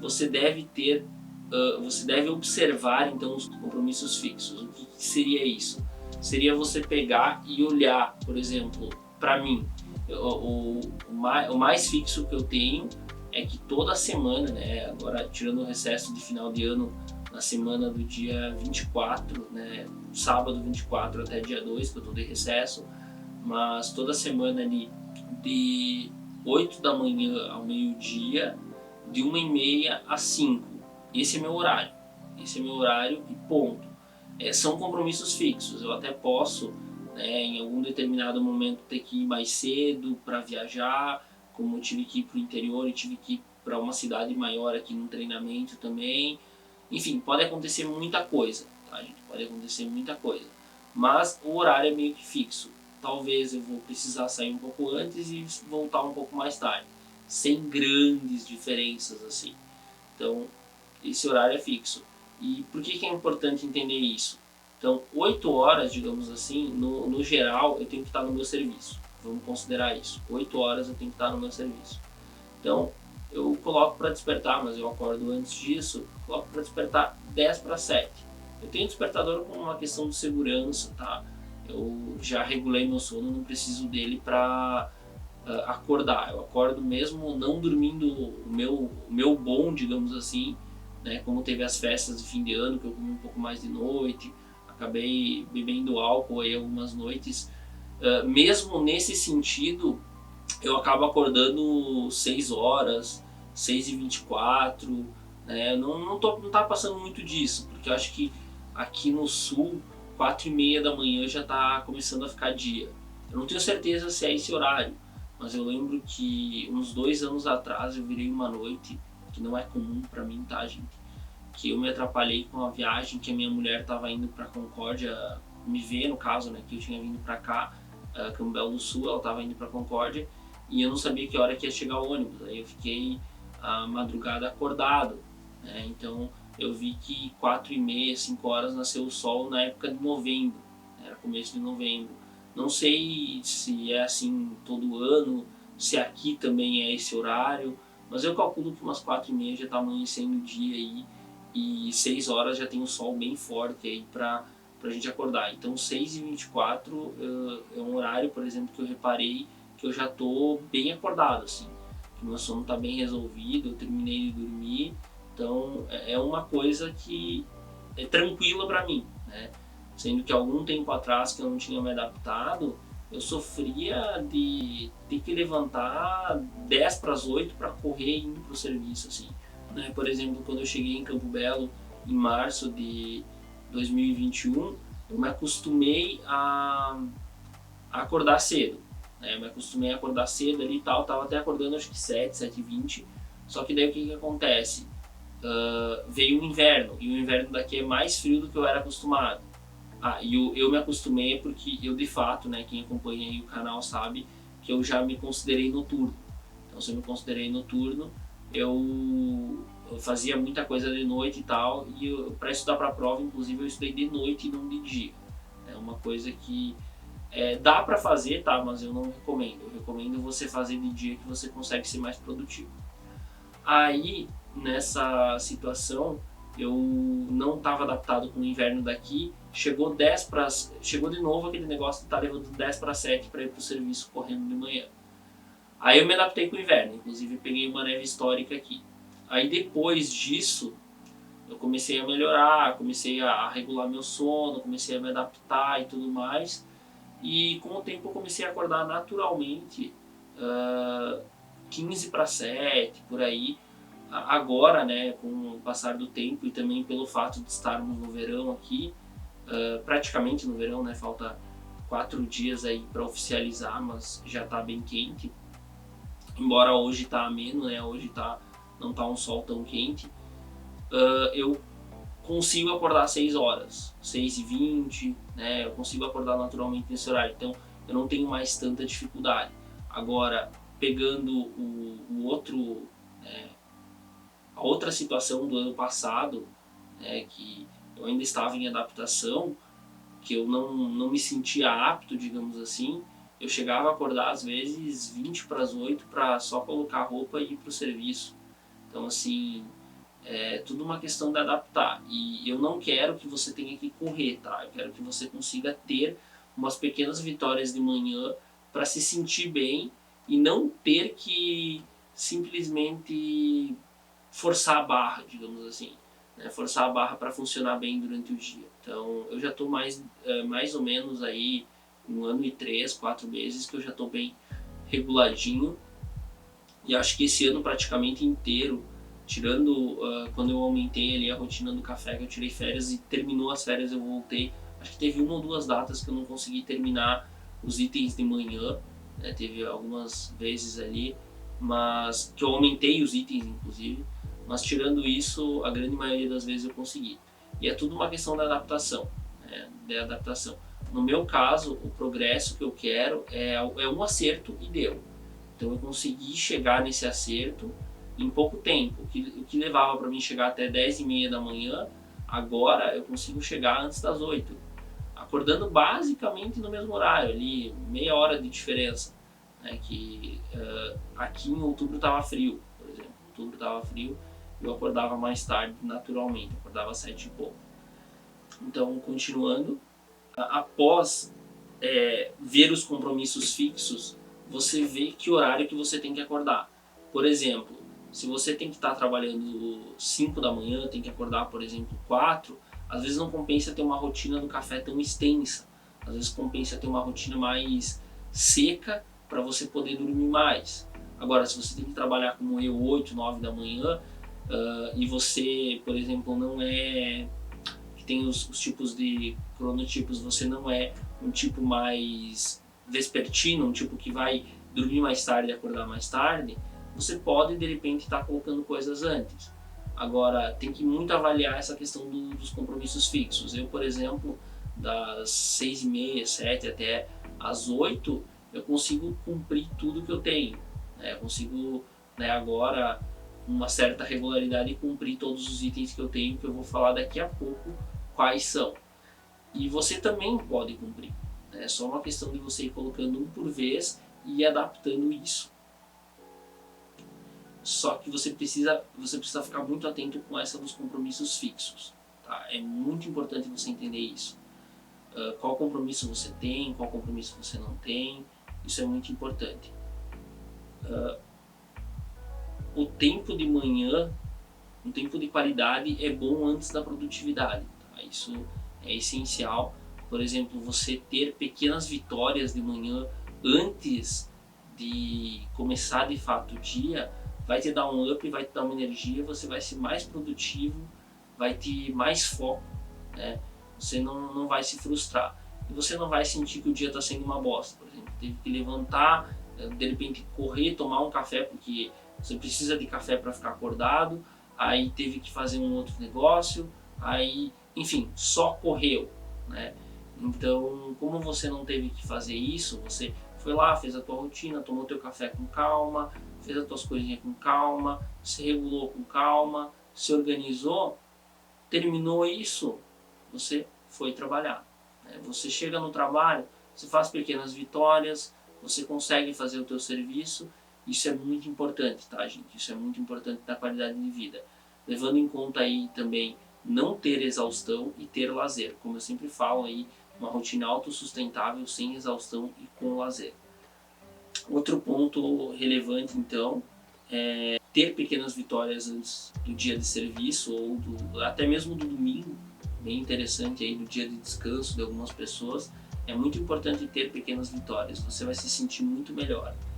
você deve ter, você deve observar então os compromissos fixos. O que seria isso? Seria você pegar e olhar, por exemplo, para mim, o mais fixo que eu tenho é que toda semana, né, agora tirando o recesso de final de ano, na semana do dia 24, né, sábado 24 até dia 2, que eu estou de recesso, mas toda semana ali de 8 da manhã ao meio-dia, de 1h30 às 5. Esse é meu horário. Esse é meu horário e ponto. São compromissos fixos. Eu até posso, né, em algum determinado momento, ter que ir mais cedo para viajar, como eu tive que ir para o interior e tive que ir para uma cidade maior aqui no treinamento também. Enfim, pode acontecer muita coisa, tá, gente? Pode acontecer muita coisa. Mas o horário é meio que fixo. Talvez eu vou precisar sair um pouco antes e voltar um pouco mais tarde. Sem grandes diferenças assim. Então, esse horário é fixo. E por que é importante entender isso? Então, 8 horas, digamos assim, no geral, eu tenho que estar no meu serviço. Vamos considerar isso. 8 horas eu tenho que estar no meu serviço. Então, eu coloco para despertar, mas eu acordo antes disso, coloco para despertar 10 para 7. Eu tenho despertador com uma questão de segurança, tá? Eu já regulei meu sono, não preciso dele para acordar. Eu acordo mesmo não dormindo o meu bom, digamos assim, né? Como teve as festas de fim de ano, que eu comi um pouco mais de noite, acabei bebendo álcool aí algumas noites. Mesmo nesse sentido, eu acabo acordando 6 horas, 6h24, né? Não tá passando muito disso, porque eu acho que aqui no sul, 4h30 da manhã já tá começando a ficar dia. Eu não tenho certeza se é esse horário, mas eu lembro que uns 2 anos atrás eu virei uma noite, que não é comum pra mim, tá, gente? Que eu me atrapalhei com a viagem, que a minha mulher tava indo pra Concórdia, me ver no caso, né, que eu tinha vindo pra cá, Cambel do Sul, ela tava indo pra Concórdia, e eu não sabia que hora que ia chegar o ônibus. Aí eu fiquei a madrugada acordado, né? Então eu vi que 4h30, 5 horas nasceu o sol na época de novembro, era começo de novembro. Não sei se é assim todo ano, se aqui também é esse horário, mas eu calculo que umas 4h30 já está amanhecendo o dia aí, e 6 horas já tem o sol bem forte aí para a gente acordar. Então 6h24 é um horário, por exemplo, que eu reparei que eu já tô bem acordado, assim, que meu sono tá bem resolvido, eu terminei de dormir, então é uma coisa que é tranquila para mim, né? Sendo que algum tempo atrás que eu não tinha me adaptado, eu sofria de ter que levantar 10 para as 8 para correr indo para o serviço, assim, né? Por exemplo, quando eu cheguei em Campo Belo em março de 2021, eu me acostumei a acordar cedo. Eu me acostumei a acordar cedo ali e tal, tava até acordando acho que 7h20, só que daí o que acontece? Veio o inverno, e o inverno daqui é mais frio do que eu era acostumado. E eu me acostumei porque eu de fato, né, quem acompanha aí o canal sabe que eu já me considerei noturno. Então se eu me considerei noturno, eu fazia muita coisa de noite e tal, e para estudar para a prova, inclusive, eu estudei de noite e não de dia. É uma coisa que dá para fazer, tá? Mas eu não recomendo. Eu recomendo você fazer de dia que você consegue ser mais produtivo. Aí, nessa situação, eu não estava adaptado com o inverno daqui. Chegou de novo aquele negócio de estar levando 10 para 7 para ir para o serviço correndo de manhã. Aí eu me adaptei com o inverno, inclusive peguei uma neve histórica aqui. Aí depois disso, eu comecei a melhorar, comecei a regular meu sono, comecei a me adaptar e tudo mais. E com o tempo eu comecei a acordar naturalmente, 15 para 7, por aí. Agora, né, com o passar do tempo e também pelo fato de estarmos no verão aqui, praticamente no verão, né, falta 4 dias aí para oficializar, mas já está bem quente. Embora hoje tá ameno, né, hoje não tá um sol tão quente, eu consigo acordar às 6 horas, 6h20, né? Eu consigo acordar naturalmente nesse horário, então eu não tenho mais tanta dificuldade. Agora, pegando o outro, né, a outra situação do ano passado, né, que eu ainda estava em adaptação, que eu não me sentia apto, digamos assim, eu chegava a acordar às vezes 7h20 para só colocar a roupa e ir para o serviço. Então assim, É tudo uma questão de adaptar. E eu não quero que você tenha que correr, tá? Eu quero que você consiga ter umas pequenas vitórias de manhã para se sentir bem e não ter que simplesmente forçar a barra, digamos assim, né? Forçar a barra para funcionar bem durante o dia. Então, eu já estou mais ou menos aí 1 ano e 3, 4 meses que eu já estou bem reguladinho, e acho que esse ano praticamente inteiro, tirando quando eu aumentei ali a rotina do café, que eu tirei férias e terminou as férias eu voltei, acho que teve 1 ou 2 datas que eu não consegui terminar os itens de manhã, né? Teve algumas vezes ali, mas que eu aumentei os itens inclusive, mas tirando isso, a grande maioria das vezes eu consegui. E é tudo uma questão da adaptação, né? De adaptação. No meu caso, o progresso que eu quero é um acerto e deu. Então eu consegui chegar nesse acerto em pouco tempo. O que levava para mim chegar até 10h30 da manhã, agora eu consigo chegar antes das 8. Acordando basicamente no mesmo horário, ali meia hora de diferença. Né, que aqui em outubro estava frio, por exemplo. Em outubro estava frio, eu acordava mais tarde naturalmente, acordava às 7 e pouco. Então, continuando, após ver os compromissos fixos, você vê que horário que você tem que acordar. Por exemplo, se você tem que estar trabalhando 5 da manhã, tem que acordar, por exemplo, 4, às vezes não compensa ter uma rotina do café tão extensa. Às vezes compensa ter uma rotina mais seca para você poder dormir mais. Agora, se você tem que trabalhar como eu, 8, 9 da manhã, e você, por exemplo, não é... que tem os tipos de cronotipos, você não é um tipo mais vespertino, um tipo que vai dormir mais tarde e acordar mais tarde, você pode de repente estar colocando coisas antes. Agora, tem que muito avaliar essa questão dos compromissos fixos. Eu, por exemplo, das 6h30, 7 até as 8, eu consigo cumprir tudo que eu tenho. Né? Eu consigo, né, agora, com uma certa regularidade, cumprir todos os itens que eu tenho, que eu vou falar daqui a pouco quais são. E você também pode cumprir. É só uma questão de você ir colocando um por vez e ir adaptando isso. Só que você precisa ficar muito atento com essa dos compromissos fixos. Tá? É muito importante você entender isso. Qual compromisso você tem, qual compromisso você não tem. Isso é muito importante. O tempo de manhã, um tempo de qualidade é bom antes da produtividade. Tá? Isso é essencial. Por exemplo, você ter pequenas vitórias de manhã antes de começar de fato o dia vai te dar um up, vai te dar uma energia, você vai ser mais produtivo, vai ter mais foco, né? Você não vai se frustrar e você não vai sentir que o dia está sendo uma bosta. Por exemplo, teve que levantar, de repente correr, tomar um café porque você precisa de café para ficar acordado, aí teve que fazer um outro negócio, aí, enfim, só correu, né? Então, como você não teve que fazer isso, você foi lá, fez a tua rotina, tomou teu café com calma, fez as tuas coisinhas com calma, se regulou com calma, se organizou, terminou isso, você foi trabalhar. Né? Você chega no trabalho, você faz pequenas vitórias, você consegue fazer o teu serviço. Isso é muito importante, tá, gente? Isso é muito importante na qualidade de vida. Levando em conta aí também não ter exaustão e ter lazer. Como eu sempre falo aí, uma rotina autossustentável, sem exaustão e com lazer. Outro ponto relevante, então, é ter pequenas vitórias antes do dia de serviço ou até mesmo do domingo, bem interessante aí, do dia de descanso de algumas pessoas. É muito importante ter pequenas vitórias, você vai se sentir muito melhor.